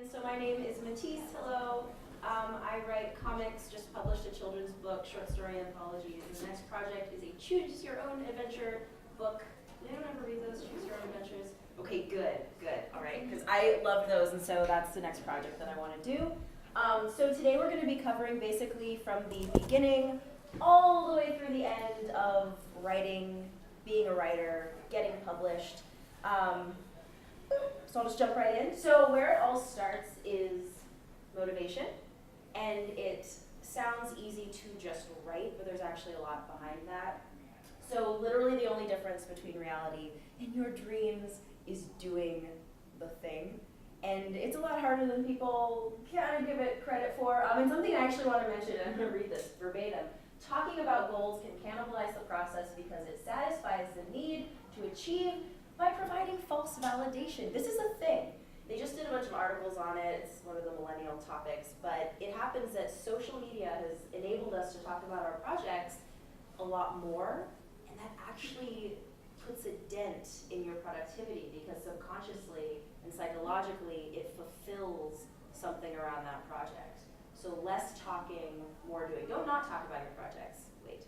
everyone. So my name is Matisse. Hello. I write comics, just published a children's book, short story anthologies. And the next project is a choose your own adventure book. Did anyone ever read those, choose your own adventures? Okay, good. All right, because I love those, and so that's the next project that I want to do. So today we're going to be covering basically from the beginning all the way through the end of writing, being a writer, getting published. So I'll just jump right in. So where it all starts is motivation, and it sounds easy to just write, but there's actually a lot behind that. So literally the only difference between reality and your dreams is doing the thing. And it's a lot harder than people kind of give it credit for. And something I actually want to mention, and I'm going to read this verbatim. Talking about goals can cannibalize the process because it satisfies the need to achieve by providing false validation. This is a thing. They just did a bunch of articles on it. It's one of the millennial topics. But it happens that social media has enabled us to talk about our projects a lot more. And that actually puts a dent in your productivity because subconsciously and psychologically it fulfills something around that project. So less talking, more doing. Don't not talk about your projects. Wait.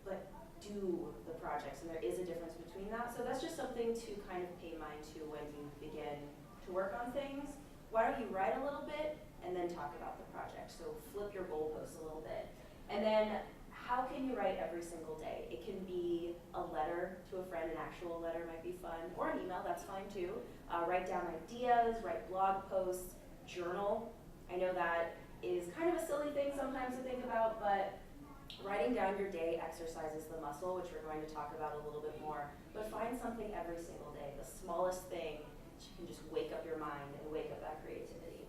But do the projects, and there is a difference between that. So that's just something to kind of pay mind to when you begin to work on things. Why don't you write a little bit and then talk about the project? So flip your goalposts a little bit. And then how can you write every single day? It can be a letter to a friend, an actual letter might be fun, or an email, that's fine too. Write down ideas, write blog posts, journal. I know that is kind of a silly thing sometimes to think about, but writing down your day exercises the muscle, which we're going to talk about a little bit more. But find something every single day, the smallest thing that you can just wake up your mind and wake up that creativity.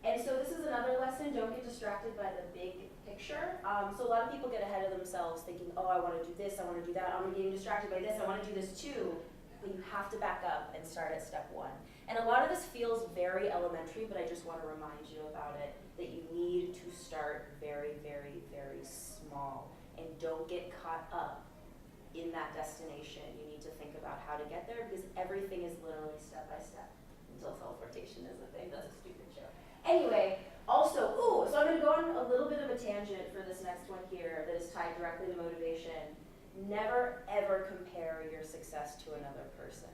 And so this is another lesson, don't get distracted by the big picture. So a lot of people get ahead of themselves thinking, oh, I want to do this, I want to do that, I'm getting distracted by this, I want to do this too. But you have to back up and start at step one. And a lot of this feels very elementary, but I just want to remind you about it, that you need to start very, very, very small. And don't get caught up in that destination. You need to think about how to get there because everything is literally step by step until teleportation is a thing. That's a stupid joke. Anyway, also, so I'm going to go on a little bit of a tangent for this next one here that is tied directly to motivation. Never, ever compare your success to another person.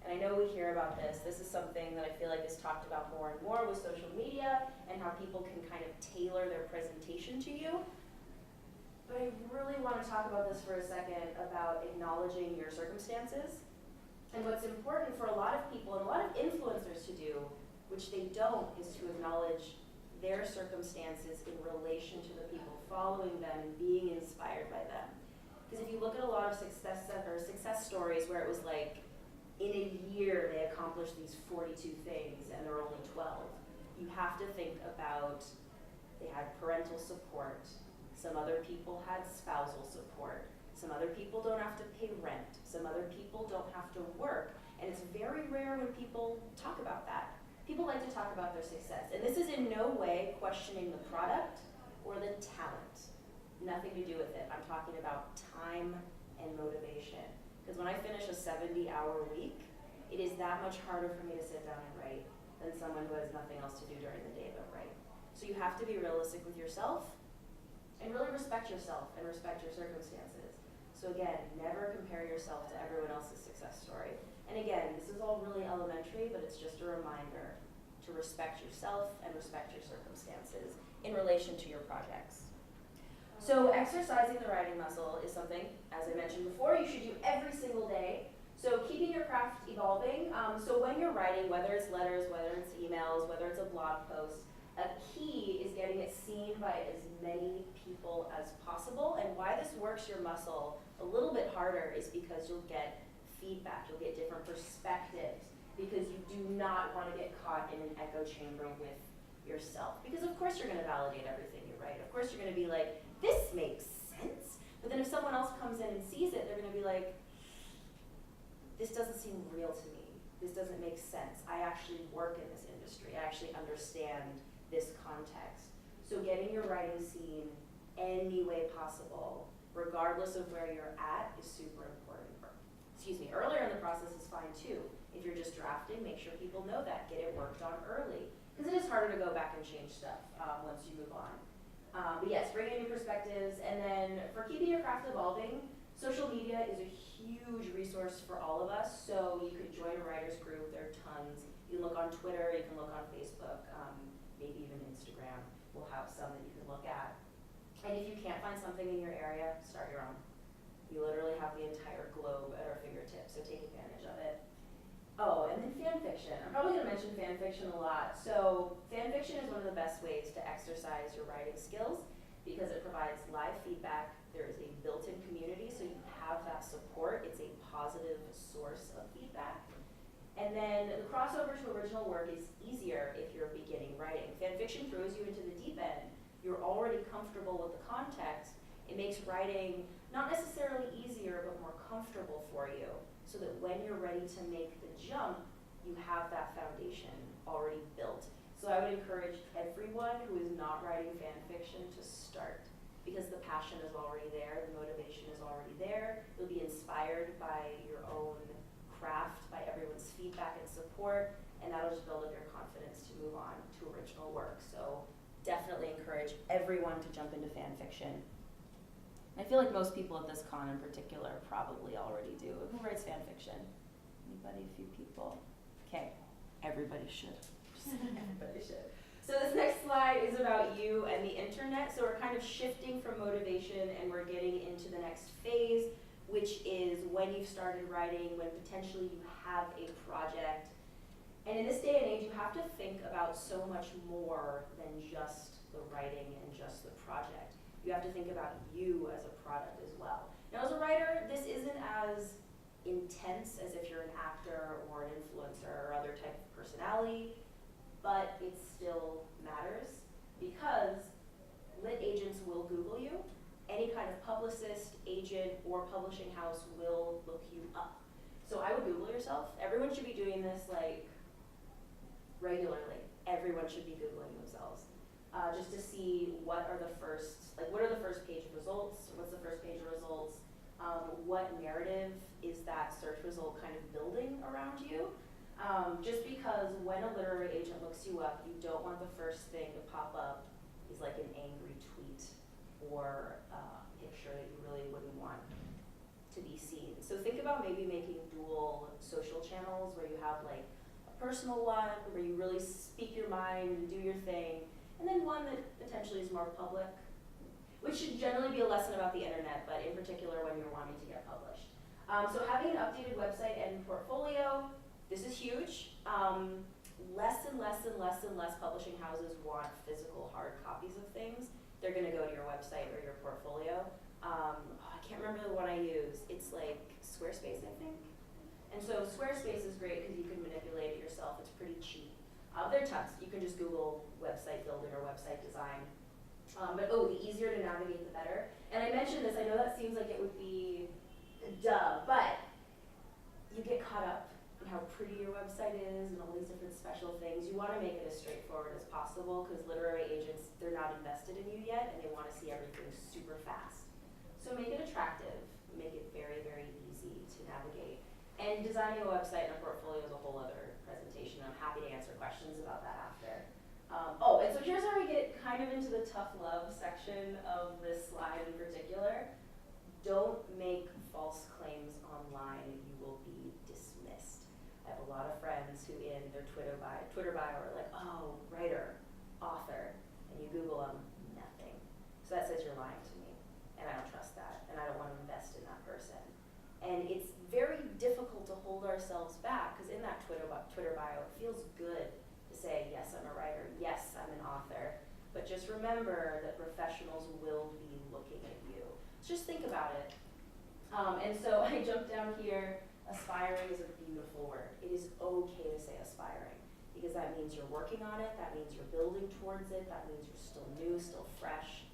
And I know we hear about this. This is something that I feel like is talked about more and more with social media and how people can kind of tailor their presentation to you. But I really want to talk about this for a second about acknowledging your circumstances. And what's important for a lot of people and a lot of influencers to do, which they don't, is to acknowledge their circumstances in relation to the people following them and being inspired by them. Because if you look at a lot of success stories where it was like, in a year they accomplished these 42 things and there were only 12, you have to think about they had parental support, some other people had spousal support, some other people don't have to pay rent, some other people don't have to work, and it's very rare when people talk about that. People like to talk about their success, and this is in no way questioning the product or the talent. Nothing to do with it. I'm talking about time and motivation. Because when I finish a 70-hour week, it is that much harder for me to sit down and write than someone who has nothing else to do during the day but write. So you have to be realistic with yourself and really respect yourself and respect your circumstances. So again, never compare yourself to everyone else's success story. And again, this is all really elementary, but it's just a reminder to respect yourself and respect your circumstances in relation to your projects. So exercising the writing muscle is something, as I mentioned before, you should do every single day. So keeping your craft evolving. So when you're writing, whether it's letters, whether it's emails, whether it's a blog post, a key is getting it seen by as many people as possible. And why this works your muscle a little bit harder is because you'll get feedback, you'll get different perspectives, because you do not want to get caught in an echo chamber with yourself. Because of course you're going to validate everything you write. Of course you're going to be like, this makes sense. But then if someone else comes in and sees it, they're going to be like, this doesn't seem real to me. This doesn't make sense. I actually work in this industry. I actually understand this context. So getting your writing seen any way possible, regardless of where you're at, is super important. Earlier in the process is fine too. If you're just drafting, make sure people know that. Get it worked on early. Because it is harder to go back and change stuff once you move on. But yes, bring in new perspectives. And then for keeping your craft evolving, social media is a huge resource for all of us. So you could join a writer's group. There are tons. You can look on Twitter. You can look on Facebook. Maybe even Instagram will have some that you can look at. And if you can't find something in your area, start your own. We literally have the entire globe at our fingertips, so take advantage of it. Oh, and then fan fiction. I'm probably going to mention fan fiction a lot. So fan fiction is one of the best ways to exercise your writing skills because it provides live feedback. There is a built-in community, so you have that support. It's a positive source of feedback. And then the crossover to original work is easier if you're beginning writing. Fan fiction throws you into the deep end. You're already comfortable with the context. It makes writing not necessarily easier, but more comfortable for you, so that when you're ready to make the jump, you have that foundation already built. So I would encourage everyone who is not writing fan fiction to start, because the passion is already there, the motivation is already there. You'll be inspired by your own craft, by everyone's feedback and support, and that'll just build up your confidence to move on to original work. So definitely encourage everyone to jump into fan fiction. I feel like most people at this con in particular probably already do. Who writes fan fiction? Anybody? A few people? Okay, everybody should. Everybody should. So this next slide is about you and the internet. So we're kind of shifting from motivation and we're getting into the next phase, which is when you've started writing, when potentially you have a project. And in this day and age, you have to think about so much more than just the writing and just the project. You have to think about you as a product as well. Now, as a writer, this isn't as intense as if you're an actor or an influencer or other type of personality, but it still matters because lit agents will Google you. Any kind of publicist, agent, or publishing house will look you up. So I would Google yourself. Everyone should be doing this like regularly. Everyone should be Googling themselves. Just to see what are the first page results, what's the first page of results, what narrative is that search result kind of building around you. Just because when a literary agent looks you up, you don't want the first thing to pop up is like an angry tweet or a picture that you really wouldn't want to be seen. So think about maybe making dual social channels where you have like a personal one where you really speak your mind and do your thing, and then one that potentially is more public, which should generally be a lesson about the internet, but in particular when you're wanting to get published. So having an updated website and portfolio, this is huge. Less and less publishing houses want physical hard copies of things. They're gonna go to your website or your portfolio. I can't remember the one I use. It's like Squarespace, I think. And so Squarespace is great because you can manipulate it yourself. It's pretty cheap. There are tons. You can just Google website building or website design. But the easier to navigate, the better. And I mentioned this, I know that seems like it would be duh, but you get caught up in how pretty your website is and all these different special things. You want to make it as straightforward as possible because literary agents, they're not invested in you yet and they want to see everything super fast. So make it attractive, make it very, very easy to navigate. And designing a website and a portfolio is a whole other presentation. I'm happy to answer questions about that after. And so here's where we get kind of into the tough love section of this slide in particular. Don't make false claims online. You will be dismissed. I have a lot of friends who in their Twitter bio are like, oh, writer, author, and you Google them, nothing. So that says you're lying to me, and I don't trust that, and I don't want to invest in that person. And it's very difficult to hold ourselves back, because in that Twitter bio, it feels good to say, yes, I'm a writer, yes, I'm an author, but just remember that professionals will be looking at you. So just think about it. And so I jumped down here. Aspiring is a beautiful word. It is okay to say aspiring, because that means you're working on it, that means you're building towards it, that means you're still new, still fresh,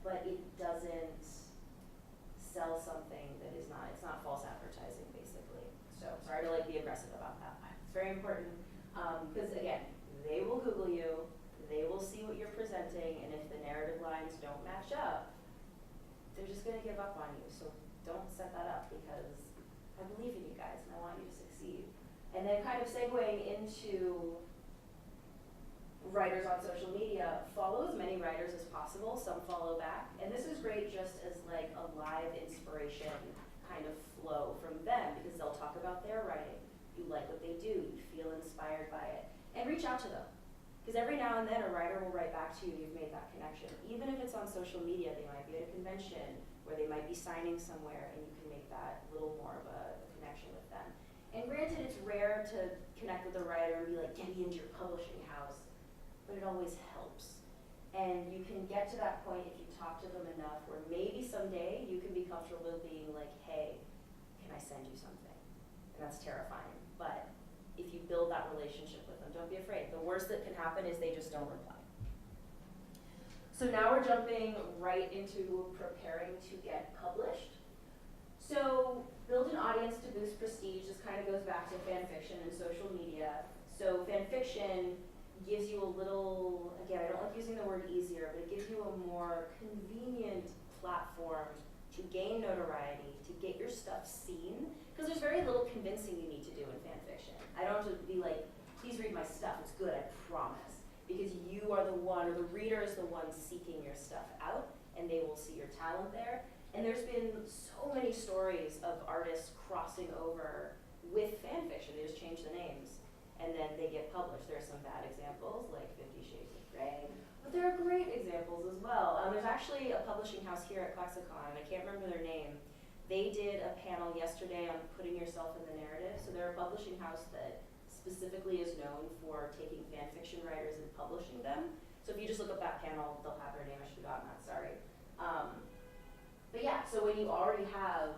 but it doesn't sell something that is not, it's not false advertising, basically. So sorry to be aggressive about that, but it's very important. Because again, they will Google you, they will see what you're presenting, and if the narrative lines don't match up, they're just gonna give up on you. So don't set that up, because I believe in you guys and I want you to succeed. And then kind of segueing into writers on social media, follow as many writers as possible, some follow back. And this is great just as like a live inspiration kind of flow from them, because they'll talk about their writing. You like what they do, you feel inspired by it. And reach out to them. Because every now and then a writer will write back to you and you've made that connection. Even if it's on social media, they might be at a convention, or they might be signing somewhere, and you can make that little more of a connection with them. And granted, it's rare to connect with a writer and be like, get me into your publishing house, but it always helps. And you can get to that point if you talk to them enough where maybe someday you can be comfortable being like, hey, can I send you something? And that's terrifying, but if you build that relationship with them, don't be afraid. The worst that can happen is they just don't reply. So now we're jumping right into preparing to get published. So build an audience to boost prestige. This kind of goes back to fan fiction and social media. So fan fiction gives you a little, again, I don't like using the word easier, but it gives you a more convenient platform to gain notoriety, to get your stuff seen, because there's very little convincing you need to do in fan fiction. I don't have to be like, please read my stuff, it's good, I promise. Because you are the one, or the reader is the one seeking your stuff out, and they will see your talent there. And there's been so many stories of artists crossing over with fan fiction. They just change the names, and then they get published. There are some bad examples, like 50 Shades of Grey, but there are great examples as well. There's actually a publishing house here at ClexaCon, and I can't remember their name. They did a panel yesterday on putting yourself in the narrative. So they're a publishing house that specifically is known for taking fan fiction writers and publishing them. So if you just look up that panel, they'll have their name. I should have gotten that, sorry. But yeah, so when you already have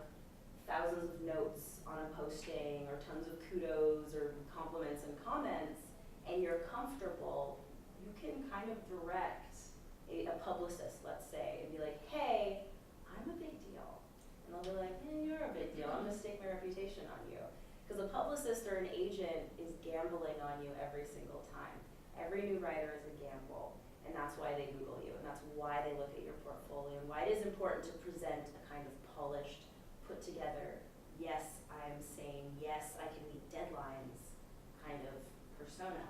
thousands of notes on a posting, or tons of kudos or compliments and comments, and you're comfortable, you can kind of direct a publicist, let's say, and be like, hey, I'm a big deal. And they'll be like, you're a big deal, I'm gonna stake my reputation on you. Because a publicist or an agent is gambling on you every single time. Every new writer is a gamble, and that's why they Google you, and that's why they look at your portfolio, and why it is important to present a kind of polished, put together, yes, I'm saying yes, I can meet deadlines kind of persona.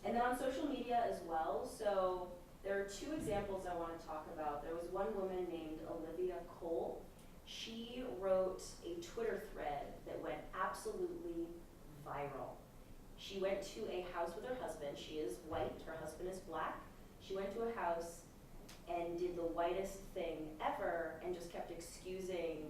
And then on social media as well, so there are two examples I want to talk about. There was one woman named Olivia Cole. She wrote a Twitter thread that went absolutely viral. She went to a house with her husband. She is white, her husband is black. She went to a house and did the whitest thing ever and just kept excusing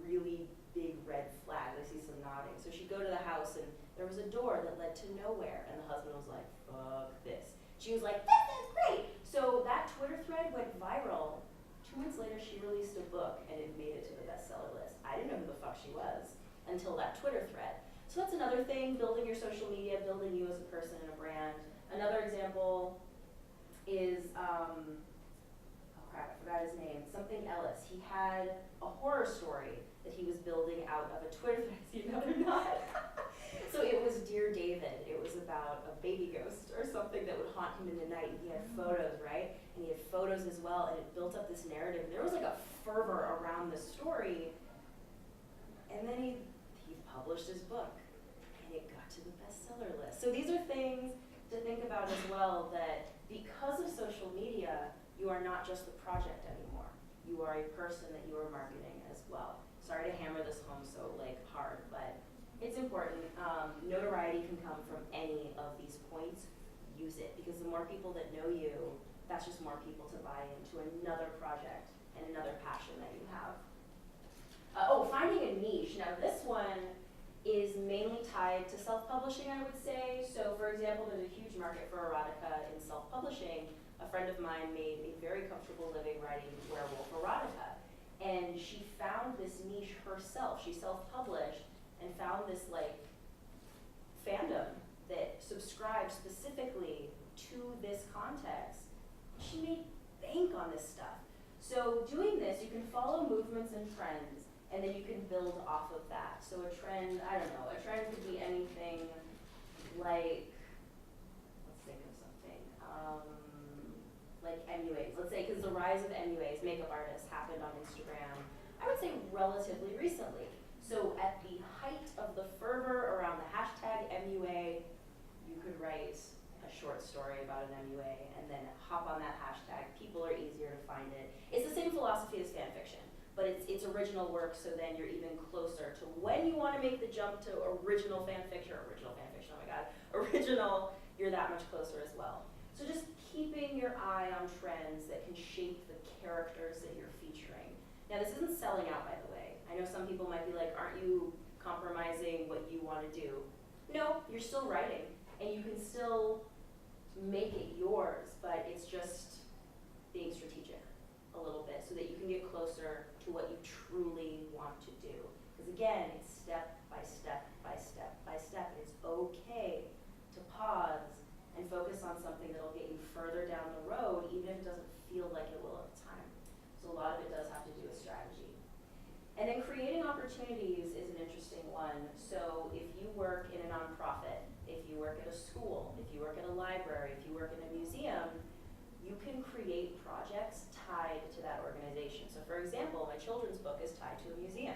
really big red flags. I see some nodding. So she'd go to the house and there was a door that led to nowhere, and the husband was like, fuck this. She was like, this is great. So that Twitter thread went viral. 2 months later, she released a book and it made it to the bestseller list. I didn't know who the fuck she was until that Twitter thread. So that's another thing, building your social media, building you as a person and a brand. Another example is, oh crap, I forgot his name, something Ellis. He had a horror story that he was building out of a Twitter thread. See, now they're not. So it was Dear David. It was about a baby ghost or something that would haunt him in the night. And he had photos, right? And he had photos as well, and it built up this narrative. And there was like a fervor around the story. And then he published his book, and it got to the bestseller list. So these are things to think about as well, that because of social media, you are not just the project anymore. You are a person that you are marketing as well. Sorry to hammer this home so hard, but it's important. Notoriety can come from any of these points. Use it, because the more people that know you, that's just more people to buy into another project and another passion that you have. Finding a niche. Now this one is mainly tied to self-publishing, I would say. So for example, there's a huge market for erotica in self-publishing. A friend of mine made a very comfortable living writing werewolf erotica. And she found this niche herself. She self-published and found this fandom that subscribed specifically to this context. She made bank on this stuff. So doing this, you can follow movements and trends, and then you can build off of that. So a trend, I don't know, a trend could be anything like, let's think of something, like MUAs. Let's say, because the rise of MUAs, makeup artists, happened on Instagram, I would say relatively recently. So at the height of the fervor around the hashtag MUA, you could write a short story about an MUA and then hop on that hashtag. People are easier to find it. It's the same philosophy as fan fiction, but it's original work, so then you're even closer to when you want to make the jump to original fan fiction, oh my god, original, you're that much closer as well. So just keeping your eye on trends that can shape the characters that you're featuring. Now this isn't selling out, by the way. I know some people might be like, aren't you compromising what you want to do? No, you're still writing, and you can still make it yours, but it's just being strategic a little bit so that you can get closer to what you truly want to do. Because again, it's step by step by step by step. It's okay to pause and focus on something that'll get you further down the road, even if it doesn't feel like it will at the time. So a lot of it does have to do with strategy. And then creating opportunities is an interesting one. So if you work in a nonprofit, if you work at a school, if you work at a library, if you work in a museum, you can create projects tied to that organization. So for example, my children's book is tied to a museum.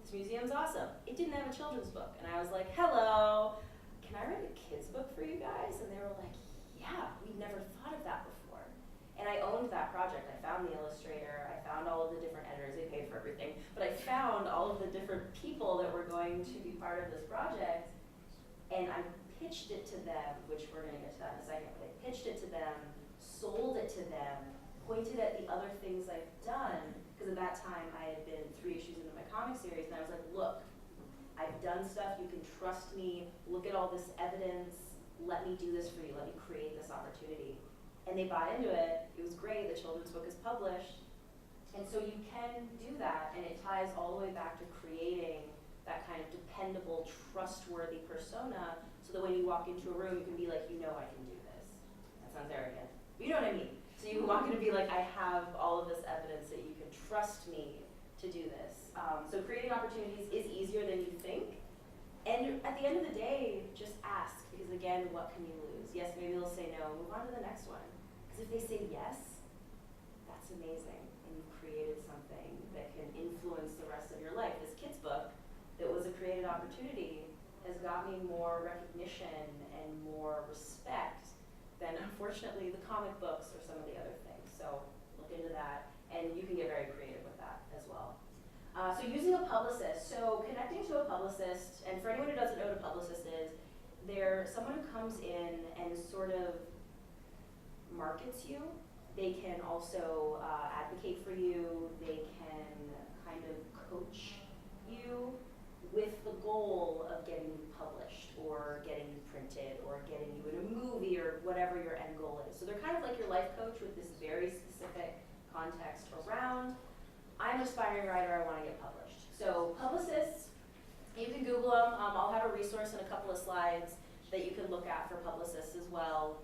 This museum's awesome. It didn't have a children's book. And I was like, hello, can I write a kid's book for you guys? And they were like, yeah, we've never thought of that before. And I owned that project. I found the illustrator, I found all of the different editors, they paid for everything, but I found all of the different people that were going to be part of this project, and I pitched it to them, which we're gonna get to that in a second, but I pitched it to them, sold it to them, pointed at the other things I've done, because at that time I had been 3 issues into my comic series, and I was like, look, I've done stuff, you can trust me, look at all this evidence, let me do this for you, let me create this opportunity. And they bought into it. It was great. The children's book is published. And so you can do that, and it ties all the way back to creating that kind of dependable, trustworthy persona so that when you walk into a room, you can be like, you know I can do this. That sounds arrogant. But you know what I mean. So you can walk in and be like, I have all of this evidence that you can trust me to do this. So creating opportunities is easier than you think. And at the end of the day, just ask, because again, what can you lose? Yes, maybe they'll say no, move on to the next one. Because if they say yes, that's amazing, and you've created something that can influence the rest of your life. This kid's book that was a created opportunity has got me more recognition and more respect than, unfortunately, the comic books or some of the other things. So look into that, and you can get very creative with that as well. So using a publicist, so connecting to a publicist, and for anyone who doesn't know what a publicist is, they're someone who comes in and sort of markets you. They can also advocate for you. They can kind of coach you with the goal of getting you published or getting you printed or getting you in a movie or whatever your end goal is. So they're kind of like your life coach with this very specific context around, I'm an aspiring writer, I want to get published. So publicists, you can Google them. I'll have a resource and a couple of slides that you can look at for publicists as well.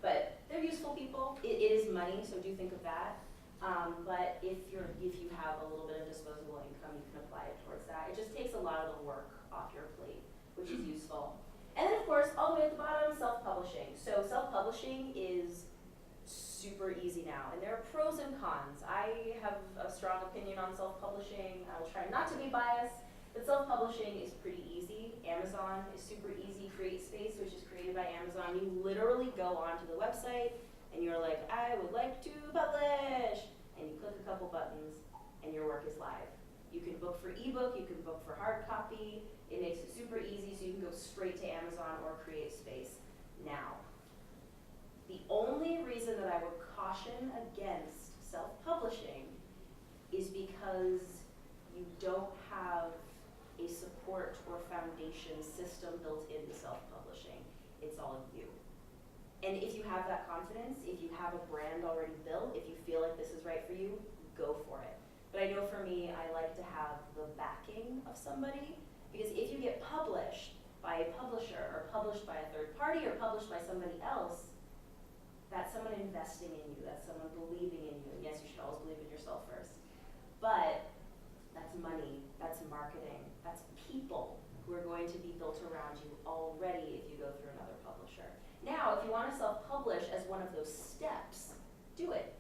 But they're useful people. It is money, so do think of that. But if you have a little bit of disposable income, you can apply it towards that. It just takes a lot of the work off your plate, which is useful. And then of course, all the way at the bottom, self-publishing. So self-publishing is super easy now, and there are pros and cons. I have a strong opinion on self-publishing. I will try not to be biased, but self-publishing is pretty easy. Amazon is super easy. CreateSpace, which is created by Amazon, you literally go onto the website and you're like, I would like to publish, and you click a couple buttons and your work is live. You can book for ebook, you can book for hard copy. It makes it super easy, so you can go straight to Amazon or CreateSpace now. The only reason that I would caution against self-publishing is because you don't have a support or foundation system built into self-publishing. It's all you. And if you have that confidence, if you have a brand already built, if you feel like this is right for you, go for it. But I know for me, I like to have the backing of somebody, because if you get published by a publisher or published by a third party or published by somebody else, that's someone investing in you, that's someone believing in you. And yes, you should always believe in yourself first. But that's money, that's marketing, that's people who are going to be built around you already if you go through another publisher. Now, if you want to self-publish as one of those steps, do it.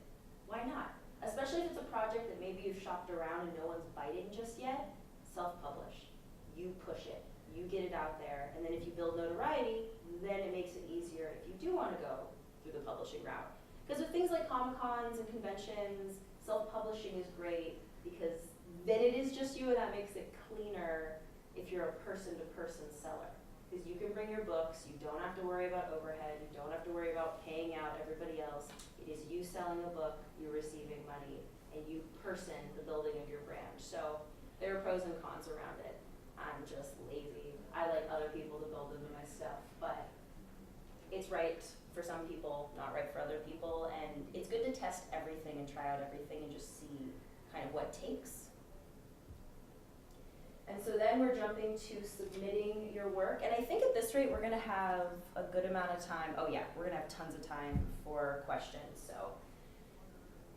Why not? Especially if it's a project that maybe you've shopped around and no one's biting just yet. self-publish. You push it, you get it out there, and then if you build notoriety, then it makes it easier if you do want to go through the publishing route. Because with things like Comic-Cons and conventions, self-publishing is great because then it is just you, and that makes it cleaner if you're a person-to-person seller. Because you can bring your books, you don't have to worry about overhead, you don't have to worry about paying out everybody else. It is you selling a book, you're receiving money, and you person the building of your brand. So there are pros and cons around it. I'm just lazy. I like other people to build into my stuff, but it's right for some people, not right for other people, and it's good to test everything and try out everything and just see kind of what takes. And so then we're jumping to submitting your work, and I think at this rate we're gonna have a good amount of time. Oh yeah, we're gonna have tons of time for questions.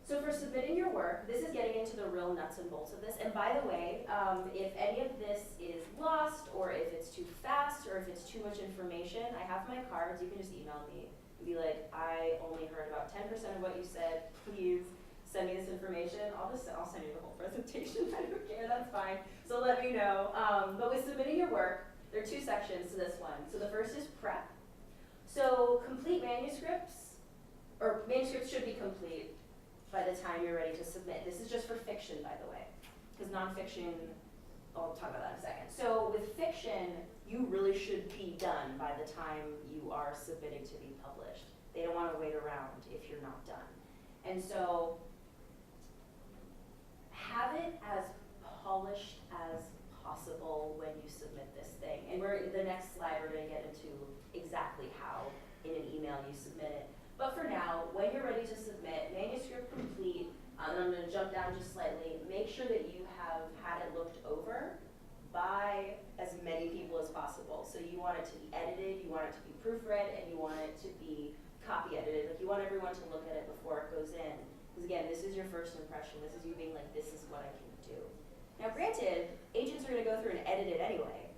So for submitting your work, this is getting into the real nuts and bolts of this. And by the way, if any of this is lost, or if it's too fast, or if it's too much information, I have my cards. You can just email me and be like, I only heard about 10% of what you said. Please send me this information. I'll send you the whole presentation. I don't care. That's fine. So let me know. But with submitting your work, there are two sections to this one. So the first is prep. So complete manuscripts, or manuscripts should be complete by the time you're ready to submit. This is just for fiction, by the way, because nonfiction, I'll talk about that in a second. So with fiction, you really should be done by the time you are submitting to be published. They don't want to wait around if you're not done. And so have it as polished as possible when you submit this thing. And the next slide, we're going to get into exactly how in an email you submit it. But for now, when you're ready to submit, manuscript complete, and I'm going to jump down just slightly, make sure that you have had it looked over by as many people as possible. So you want it to be edited, you want it to be proofread, and you want it to be copy edited. Like you want everyone to look at it before it goes in. Because again, this is your first impression. This is you being like, this is what I can do. Now granted, agents are going to go through and edit it anyway,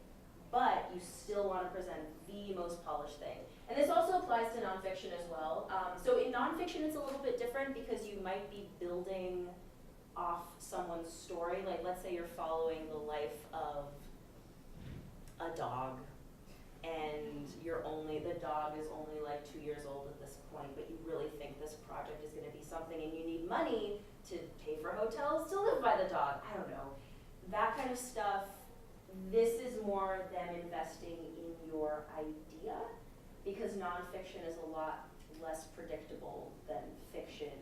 but you still want to present the most polished thing. And this also applies to nonfiction as well. So in nonfiction, it's a little bit different because you might be building off someone's story. Like let's say you're following the life of a dog, and the dog is only like 2 years old at this point, but you really think this project is going to be something, and you need money to pay for hotels to live by the dog. I don't know. That kind of stuff. This is more them investing in your idea, because nonfiction is a lot less predictable than fiction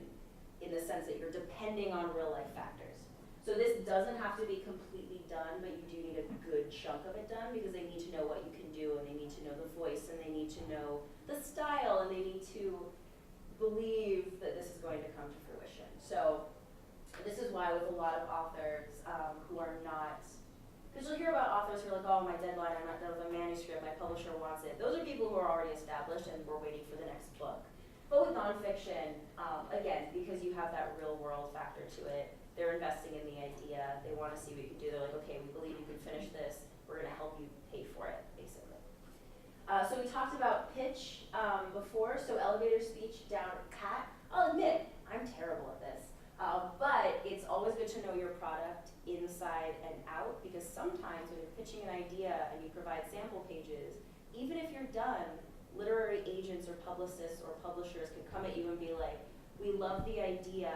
in the sense that you're depending on real life factors. So this doesn't have to be completely done, but you do need a good chunk of it done because they need to know what you can do, and they need to know the voice, and they need to know the style, and they need to believe that this is going to come to fruition. So this is why with a lot of authors who are not, because you'll hear about authors who are like, oh, my deadline, I'm not done with my manuscript, my publisher wants it. Those are people who are already established and we're waiting for the next book. But with nonfiction, again, because you have that real world factor to it, they're investing in the idea, they want to see what you can do, they're like, okay, we believe you can finish this, we're going to help you pay for it, basically. So we talked about pitch before, so elevator speech down pat. I'll admit, I'm terrible at this. But it's always good to know your product inside and out, because sometimes when you're pitching an idea and you provide sample pages, even if you're done, literary agents or publicists or publishers can come at you and be like, we love the idea,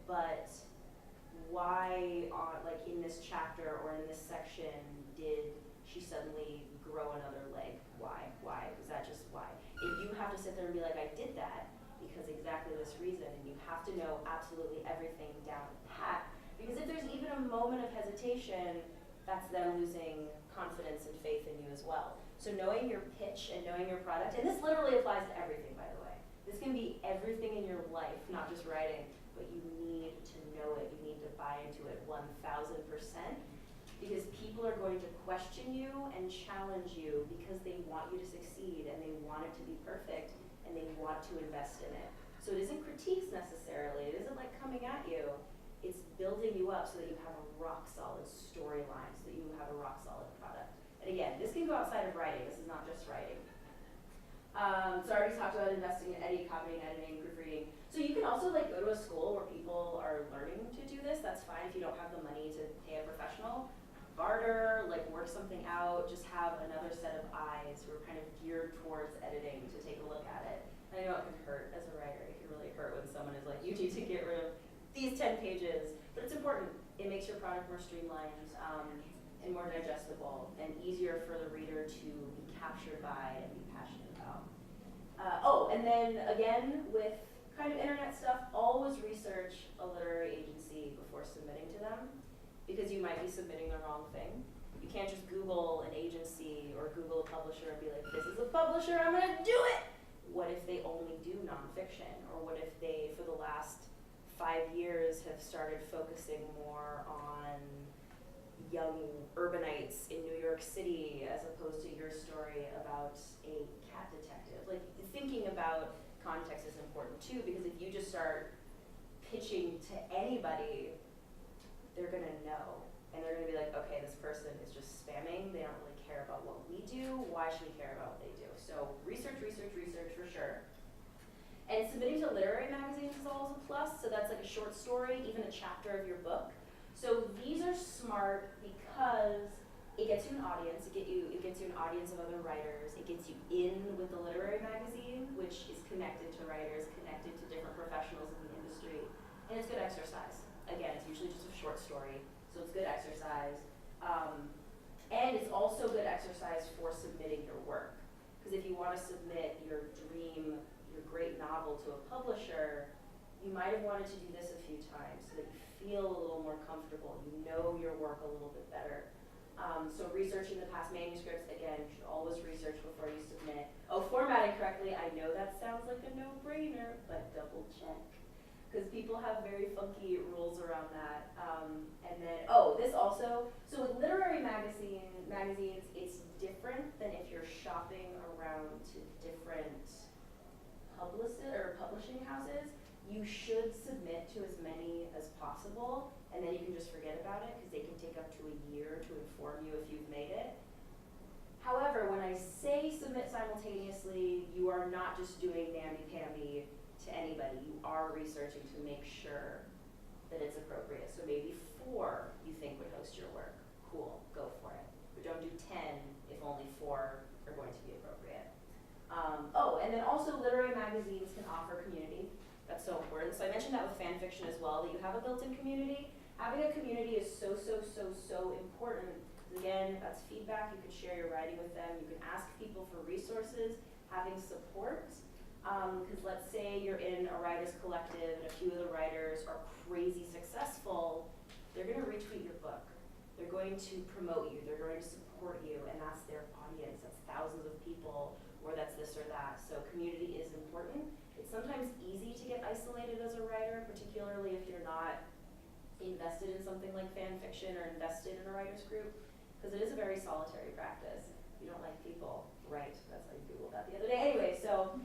but why like in this chapter or in this section did she suddenly grow another leg? Why? Was that just why? If you have to sit there and be like, I did that because exactly this reason, and you have to know absolutely everything down pat, because if there's even a moment of hesitation, that's them losing confidence and faith in you as well. So knowing your pitch and knowing your product, and this literally applies to everything, by the way. This can be everything in your life, not just writing, but you need to know it. You need to buy into it 1,000%, because people are going to question you and challenge you because they want you to succeed and they want it to be perfect and they want to invest in it. So it isn't critiques necessarily. It isn't like coming at you. It's building you up so that you have a rock solid storyline, so that you have a rock solid product. And again, this can go outside of writing. This is not just writing. So I already talked about investing in copying, editing, proofreading. So you can also like go to a school where people are learning to do this. That's fine if you don't have the money to pay a professional. barter, like work something out, just have another set of eyes who are kind of geared towards editing to take a look at it. And I know it can hurt as a writer. It can really hurt when someone is like, you need to get rid of these 10 pages, but it's important. It makes your product more streamlined and more digestible and easier for the reader to be captured by and be passionate about. And then again, with kind of internet stuff, always research a literary agency before submitting to them, because you might be submitting the wrong thing. You can't just Google an agency or Google a publisher and be like, this is a publisher, I'm gonna do it! What if they only do nonfiction? Or what if they, for the last 5 years, have started focusing more on young urbanites in New York City as opposed to your story about a cat detective? Like, thinking about context is important too, because if you just start pitching to anybody, they're gonna know. And they're gonna be like, okay, this person is just spamming, they don't really care about what we do, why should we care about what they do? So research, research, research for sure. And submitting to literary magazines is always a plus, so that's like a short story, even a chapter of your book. So these are smart because it gets you an audience, it gets you an audience of other writers, it gets you in with the literary magazine, which is connected to writers, connected to different professionals in the industry, and it's good exercise. Again, it's usually just a short story, so it's good exercise. And it's also good exercise for submitting your work. Because if you want to submit your dream, your great novel to a publisher, you might have wanted to do this a few times so that you feel a little more comfortable, you know your work a little bit better. So researching the past manuscripts, again, you should always research before you submit. Oh, formatting correctly, I know that sounds like a no-brainer, but double check. Because people have very funky rules around that. And then, this also, so with literary magazines, it's different than if you're shopping around to different publishing houses. You should submit to as many as possible, and then you can just forget about it, because they can take up to a year to inform you if you've made it. However, when I say submit simultaneously, you are not just doing namby-pamby to anybody. You are researching to make sure that it's appropriate. So maybe 4 you think would host your work. Cool, go for it. But don't do 10 if only 4 are going to be appropriate. And then also literary magazines can offer community. That's so important. So I mentioned that with fan fiction as well, that you have a built-in community. Having a community is so important. Again, if that's feedback, you can share your writing with them. You can ask people for resources, having support. Because let's say you're in a writer's collective and a few of the writers are crazy successful, they're going to retweet your book. They're going to promote you. They're going to support you, and that's their audience. That's thousands of people, or that's this or that. So community is important. It's sometimes easy to get isolated as a writer, particularly if you're not invested in something like fan fiction or invested in a writer's group, because it is a very solitary practice. You don't like people, right? That's how you Googled that the other day. Anyway, so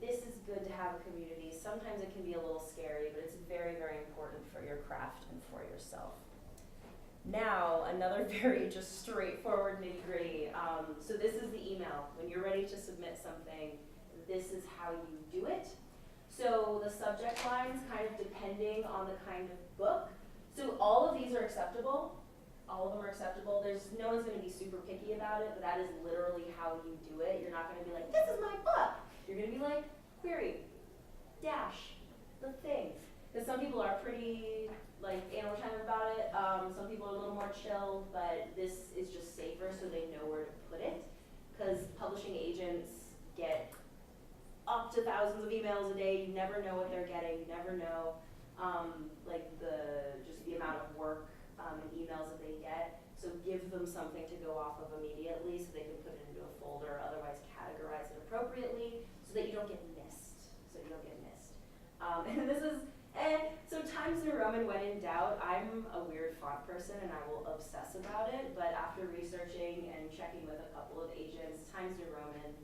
this is good to have a community. Sometimes it can be a little scary, but it's very important for your craft and for yourself. Now, another very just straightforward nitty-gritty. So this is the email. When you're ready to submit something, this is how you do it. So the subject lines, kind of depending on the kind of book. So all of these are acceptable. All of them are acceptable. No one's going to be super picky about it, but that is literally how you do it. You're not going to be like, this is my book. You're going to be like, query, dash, the thing. Because some people are pretty anal retentive about it. Some people are a little more chill, but this is just safer so they know where to put it. Because publishing agents get up to thousands of emails a day. You never know what they're getting. You never know the amount of work and emails that they get. So give them something to go off of immediately so they can put it into a folder, otherwise categorize it appropriately so that you don't get missed. So Times New Roman, when in doubt, I'm a weird font person and I will obsess about it, but after researching and checking with a couple of agents, Times New Roman,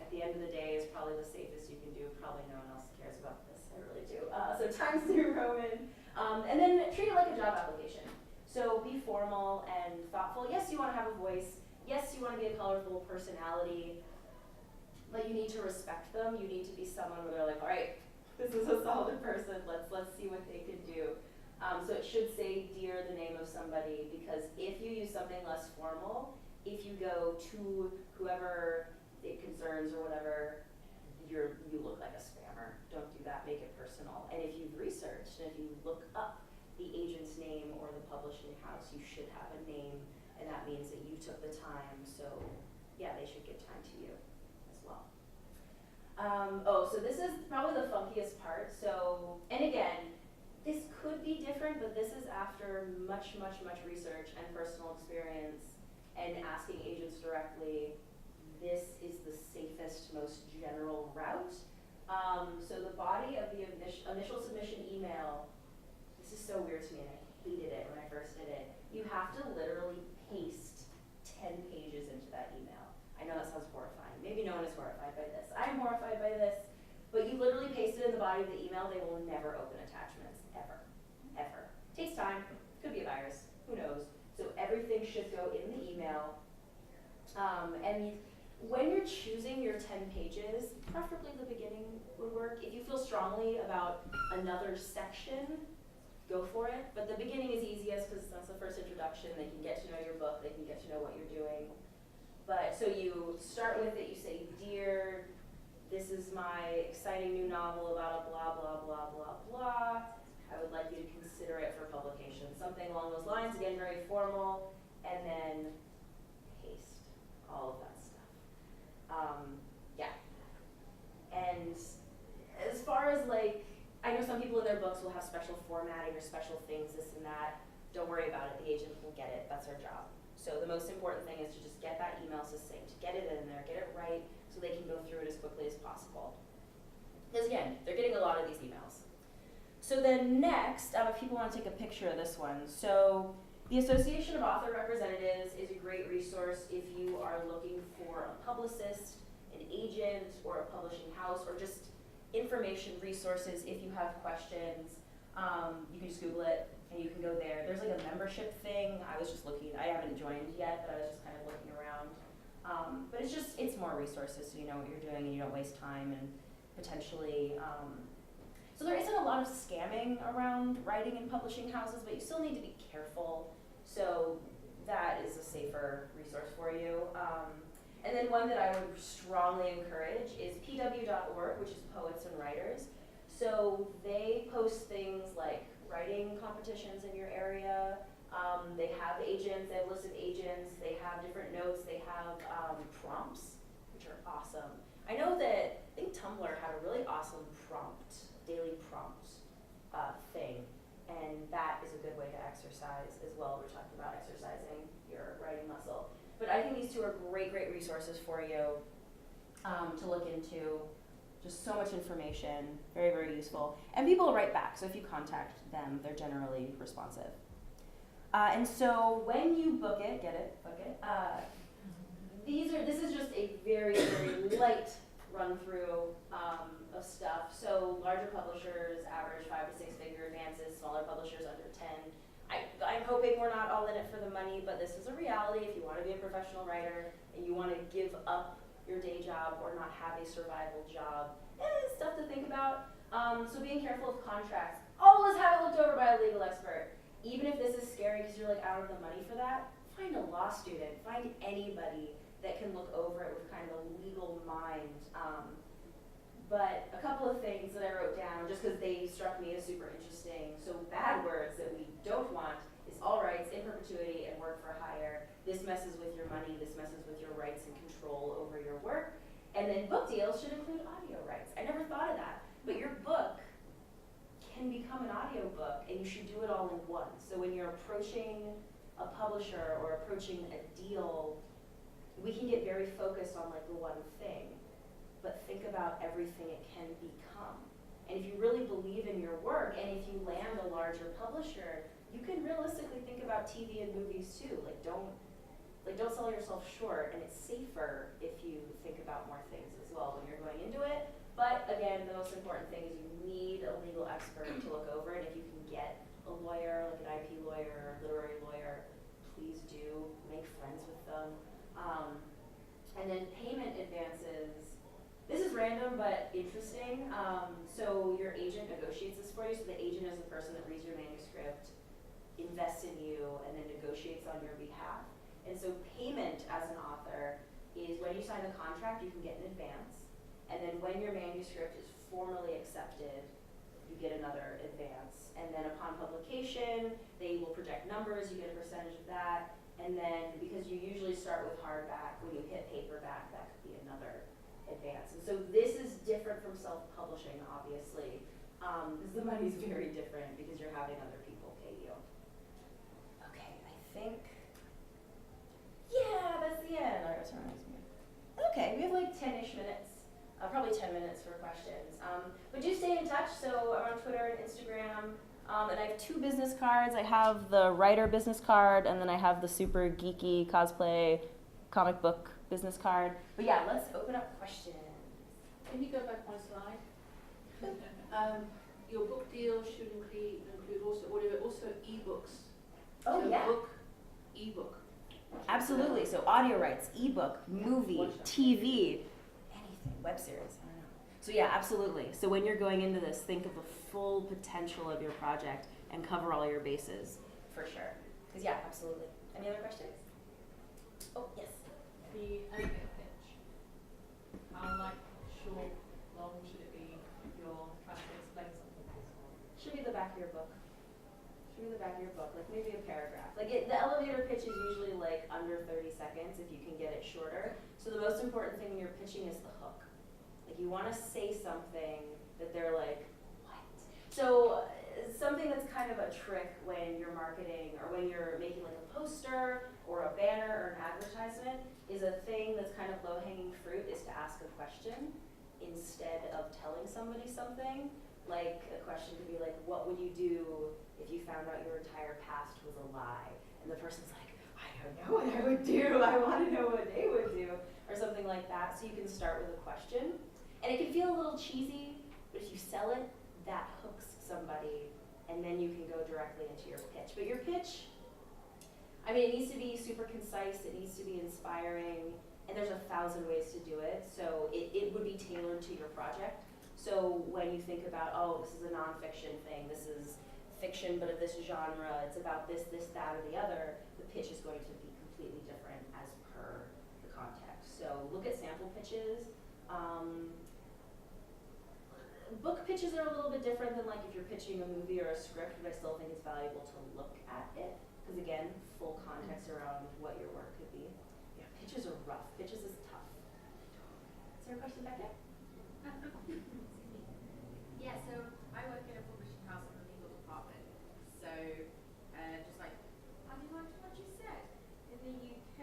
at the end of the day, is probably the safest you can do. Probably no one else cares about this, I really do. So Times New Roman, and then treat it like a job application. So be formal and thoughtful. Yes, you want to have a voice. Yes, you want to be a colorful personality, but you need to respect them. You need to be someone where they're like, all right, this is a solid person. Let's see what they can do. So it should say, dear, the name of somebody somebody, because if you use something less formal, if you go to whoever it concerns or whatever, you look like a spammer. Don't do that, make it personal. And if you've researched, and if you look up the agent's name or the publishing house, you should have a name, and that means that you took the time, so yeah, they should give time to you as well. So this is probably the funkiest part. So, and again, this could be different, but this is after much, much, much research and personal experience and asking agents directly. This is the safest, most general route. So the body of the initial submission email, this is so weird to me, and I hated it when I first did it. You have to literally paste 10 pages into that email. I know that sounds horrifying. Maybe no one is horrified by this. I'm horrified by this, but you literally paste it in the body of the email. They will never open attachments, ever, ever. Takes time, could be a virus, who knows. So everything should go in the email. And when you're choosing your 10 pages, preferably the beginning would work. If you feel strongly about another section, go for it. But the beginning is easiest because that's the first introduction. They can get to know your book. They can get to know what you're doing. But so you start with it. You say, "Dear, this is my exciting new novel about a blah, blah, blah, blah, blah. I would like you to consider it for publication." Something along those lines. Again, very formal. And then paste all of that stuff. Yeah. And as far as like, I know some people in their books will have special formatting or special things, this and that. Don't worry about it. The agent will get it. That's their job. So the most important thing is to just get that email succinct, get it in there, get it right, so they can go through it as quickly as possible. Because again, they're getting a lot of these emails. So then next, if people want to take a picture of this one. So the Association of Author Representatives is a great resource if you are looking for a publicist, an agent, or a publishing house, or just information resources if you have questions. You can just Google it and you can go there. There's like a membership thing. I was just looking, I haven't joined yet, but I was just kind of looking around. But it's more resources so you know what you're doing and you don't waste time and potentially, so there isn't a lot of scamming around writing and publishing houses, but you still need to be careful. So that is a safer resource for you. And then one that I would strongly encourage is pw.org, which is Poets and Writers. So they post things like writing competitions in your area. They have agents, they have lists of agents, they have different notes, they have prompts, which are awesome. I know that, I think Tumblr had a really awesome daily prompt thing, and that is a good way to exercise as well. We're talking about exercising your writing muscle. But I think these two are great, great resources for you to look into. Just so much information, very, very useful. And people write back, so if you contact them, they're generally responsive. And so when you book it, this is just a very, very light run through of stuff. So larger publishers average 5 to 6 figure advances, smaller publishers under 10. I'm hoping we're not all in it for the money, but this is a reality. If you want to be a professional writer and you want to give up your day job or not have a survival job, it's stuff to think about. So being careful of contracts. Always have it looked over by a legal expert. Even if this is scary because you're like, I don't have the money for that, find a law student, find anybody that can look over it with kind of a legal mind. But a couple of things that I wrote down, just because they struck me as super interesting. So bad words that we don't want is all rights, in perpetuity, and work for hire. This messes with your money, this messes with your rights and control over your work. And then book deals should include audio rights. I never thought of that, but your book can become an audio book, and you should do it all in one. So when you're approaching a publisher or approaching a deal, we can get very focused on like the one thing, but think about everything it can become. And if you really believe in your work, and if you land a larger publisher, you can realistically think about TV and movies too. Don't sell yourself short, and it's safer if you think about more things as well when you're going into it. But again, the most important thing is you need a legal expert to look over it. If you can get a lawyer, like an IP lawyer or literary lawyer, please do. Make friends with them. And then payment advances. This is random but interesting. So your agent negotiates this for you. So the agent is the person that reads your manuscript, invests in you and then negotiates on your behalf. And so payment as an author is when you sign the contract, you can get in advance. And then when your manuscript is formally accepted, you get another advance. And then upon publication, they will project numbers, you get a percentage of that. And then, because you usually start with hardback, when you hit paperback, that could be another advance. And so this is different from self-publishing, obviously, because the money's very different because you're having other people pay you. Okay, I think, yeah, that's the end. All right, okay, we have like 10-ish minutes, probably 10 minutes for questions. But do stay in touch. So I'm on Twitter and Instagram. And I have 2 business cards. I have the writer business card, and then I have the super geeky cosplay comic book business card. But yeah, let's open up questions. Can you go back one slide? Your book deal should include also ebooks. Oh, so yeah. Book, ebook. Absolutely. So audio rights, ebook, movie, TV, anything, web series. I don't know. So yeah, absolutely. So when you're going into this, think of the full potential of your project and cover all your bases. For sure. Because yeah, absolutely. Any other questions? Oh, yes. The elevator pitch. How short, long should it be if you're trying to explain something? Should be the back of your book. Should be the back of your book, like maybe a paragraph. Like the elevator pitch is usually like under 30 seconds if you can get it shorter. So the most important thing when you're pitching is the hook. Like you want to say something that they're like, what? So something that's kind of a trick when you're marketing or when you're making like a poster or a banner or an advertisement is a thing that's kind of low-hanging fruit is to ask a question instead of telling somebody something. Like a question could be like, what would you do if you found out your entire past was a lie? And the person's like, I don't know what I would do. I want to know what they would do. Or something like that. So you can start with a question. And it can feel a little cheesy, but if you sell it, that hooks somebody. And then you can go directly into your pitch. But your pitch, I mean, it needs to be super concise. It needs to be inspiring. And there's 1,000 ways to do it. So it would be tailored to your project. So when you think about, oh, this is a nonfiction thing, this is fiction but of this genre, it's about this, that, or the other, the pitch is going to be completely different as per the context. So look at sample pitches. Book pitches are a little bit different than like if you're pitching a movie or a script, but I still think it's valuable to look at it. Because again, full context around what your work could be. Yeah, pitches are rough. Pitches is tough. Is there a question back there? Yeah, so I work in a publishing house in the legal department. So, just like, I mean, like what you said, in the UK,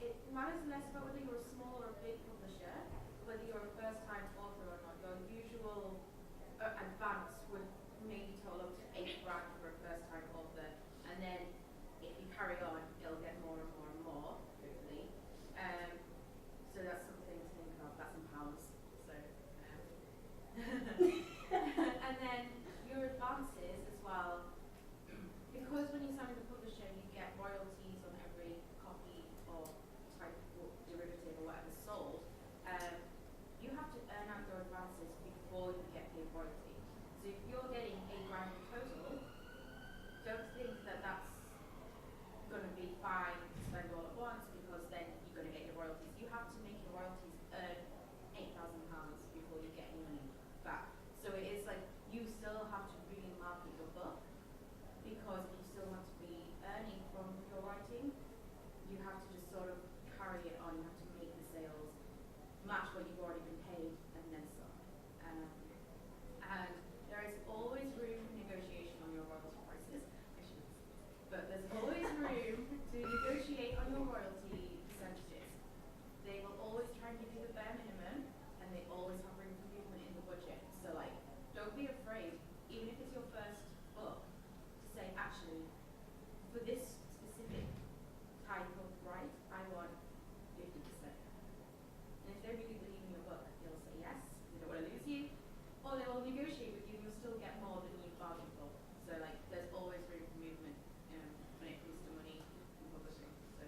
it matters less about whether you're a small or a big publisher, whether you're a first-time author or not. Your usual advance would maybe total up to £8,000 for a first-time author, and then if you carry on, it'll get more and more and more, hopefully. So that's something to think of. That's in pounds. So. And then your advances as well, because when you sign with a publisher, you get royalties on every copy or type of derivative or whatever sold. You have to earn out your advances before you get paid royalty. So if you're getting £8,000 total, don't think that that's going to be fine to spend all at once because then you're going to get your royalties. You have to make your royalties earn £8,000 before you get any money back. So it is like you still have to really market your book because if you still want to be earning from your writing, you have to just sort of carry it on. You have to make the sales match what you've already been paid and then some. And there is always room for negotiation on your royalty prices. But there's always room to negotiate on your royalty percentages. They will always try and give you the bare minimum, and they always have room for movement in the budget. So like, don't be afraid, even if it's your first book, to say, actually, for this specific type of right, I want 50%. And if they really believe in your book, they'll say yes, they don't want to lose you, or they will negotiate with you and you'll still get more than you bargained for. So like, there's always room for movement when it comes to money and publishing. So,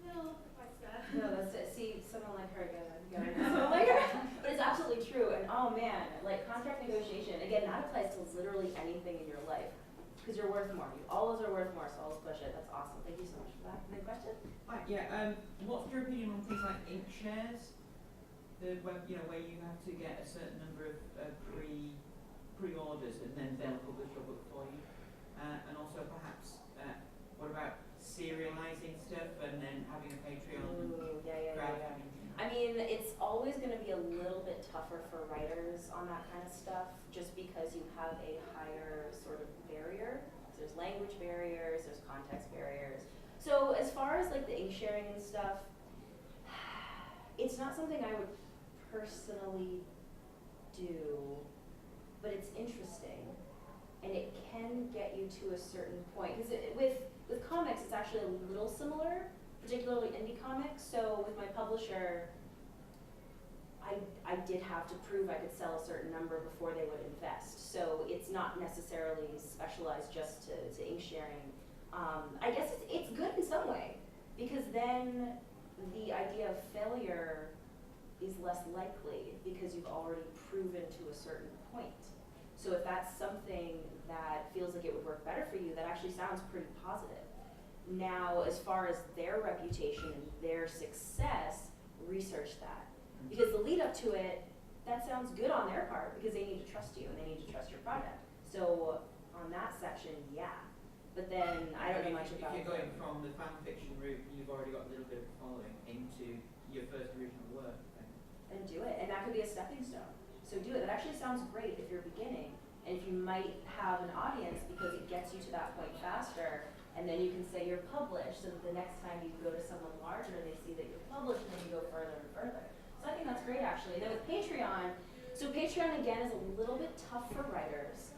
no advice there. No, that's it. See, someone like her, someone like her. But it's absolutely true. And oh man, like contract negotiation, again, that applies to literally anything in your life. because you're worth more. You always are worth more, so always push it. That's awesome. Thank you so much for that. Any question? Right, yeah, what's your opinion on things like ink shares? Where you have to get a certain number of pre-orders and then they'll publish your book for you. And also perhaps, what about serializing stuff and then having a Patreon? Ooh, yeah. crowdfunding? I mean, it's always going to be a little bit tougher for writers on that kind of stuff, just because you have a higher sort of barrier. So there's language barriers, there's context barriers. So as far as like the ink sharing and stuff, it's not something I would personally do, but it's interesting, and it can get you to a certain point. Because with comics, it's actually a little similar, particularly indie comics. So with my publisher, I did have to prove I could sell a certain number before they would invest. So it's not necessarily specialized just to ink sharing. I guess it's good in some way, because then the idea of failure is less likely because you've already proven to a certain point. So if that's something that feels like it would work better for you, that actually sounds pretty positive. Now, as far as their reputation and their success, research that. Because the lead up to it, that sounds good on their part because they need to trust you and they need to trust your project. So on that section, yeah. But then I don't know much about If you're going from the fan fiction route, you've already got a little bit of following into your first original work. And do it, and that could be a stepping stone. So do it. That actually sounds great if you're beginning, and if you might have an audience because it gets you to that point faster, and then you can say you're published, so that the next time you go to someone larger, they see that you're published, and then you go further and further. So I think that's great, actually. And then with Patreon, so Patreon again is a little bit tough for writers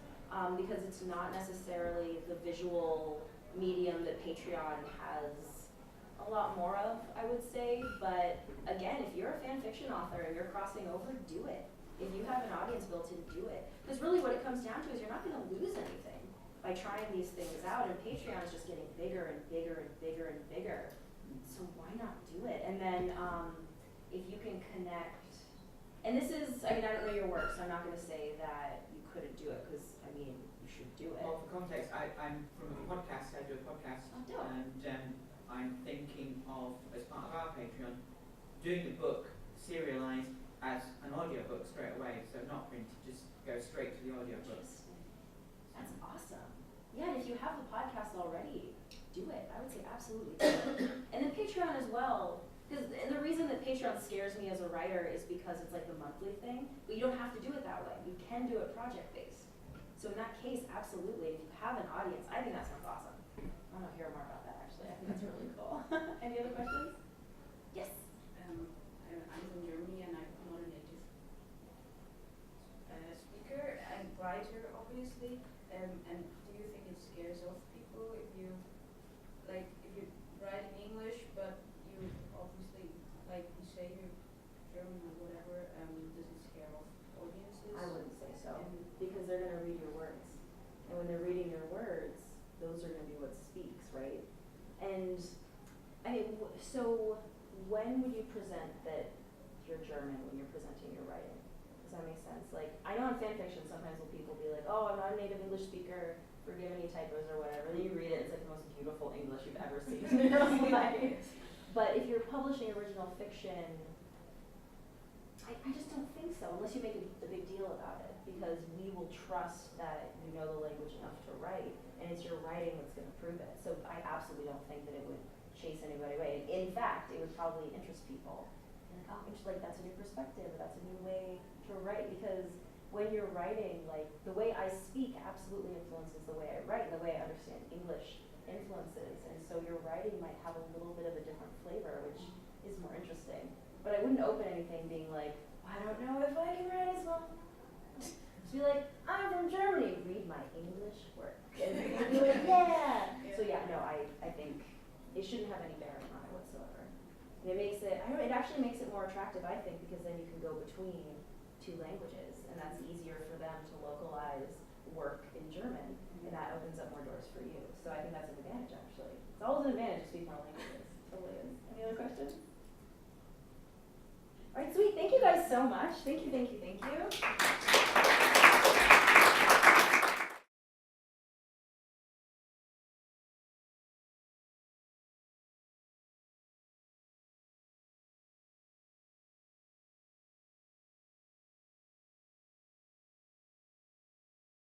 because it's not necessarily the visual medium that Patreon has a lot more of, I would say. But again, if you're a fan fiction author and you're crossing over, do it. If you have an audience built in, do it. Because really what it comes down to is you're not going to lose anything by trying these things out, and Patreon is just getting bigger and bigger and bigger and bigger. So why not do it? And then if you can connect, and this is, I mean, I don't know your work, so I'm not going to say that you couldn't do it, because I mean, you should do it. Well, for context, I'm from a podcast. I do a podcast, and I'm thinking of, as part of our Patreon, doing the book serialized as an audiobook straight away, so not printed, just go straight to the audiobook. That's awesome. Yeah, and if you have the podcast already, do it. I would say absolutely do it. And then Patreon as well, because the reason that Patreon scares me as a writer is because it's like the monthly thing, but you don't have to do it that way. You can do it project-based. So in that case, absolutely, if you have an audience, I think that sounds awesome. I want to hear more about that, actually. I think that's really cool. Any other questions? Yes. I'm from Germany and I'm not a native speaker and writer, obviously. And do you think it scares off people if you write in English, but you obviously, like you say, you're German or whatever, does it scare off audiences? I wouldn't say so, because they're going to read your words. And when they're reading your words, those are going to be what speaks, right? And I mean, so when would you present that you're German when you're presenting your writing? Does that make sense? Like, I know in fan fiction sometimes will people be like, oh, I'm not a native English speaker, forgive any typos or whatever. Then you read it, it's like the most beautiful English you've ever seen in your life. But if you're publishing original fiction, I just don't think so, unless you make a big deal about it, because we will trust that you know the language enough to write, and it's your writing that's going to prove it. So I absolutely don't think that it would chase anybody away. In fact, it would probably interest people. And like, that's a new perspective, that's a new way to write, because when you're writing, like, the way I speak absolutely influences the way I write, and the way I understand English influences, and so your writing might have a little bit of a different flavor, which is more interesting. But I wouldn't open anything being like, I don't know if I can write as well. Just be like, I'm from Germany, read my English work. And be like, yeah. So yeah, no, I think it shouldn't have any bearing on it whatsoever. And it makes it, it actually makes it more attractive, I think, because then you can go between two languages, and that's easier for them to localize work in German, and that opens up more doors for you. So I think that's an advantage, actually. It's always an advantage to speak more languages. Totally is. Any other questions? All right, sweet. Thank you guys so much. Thank you, thank you, thank you.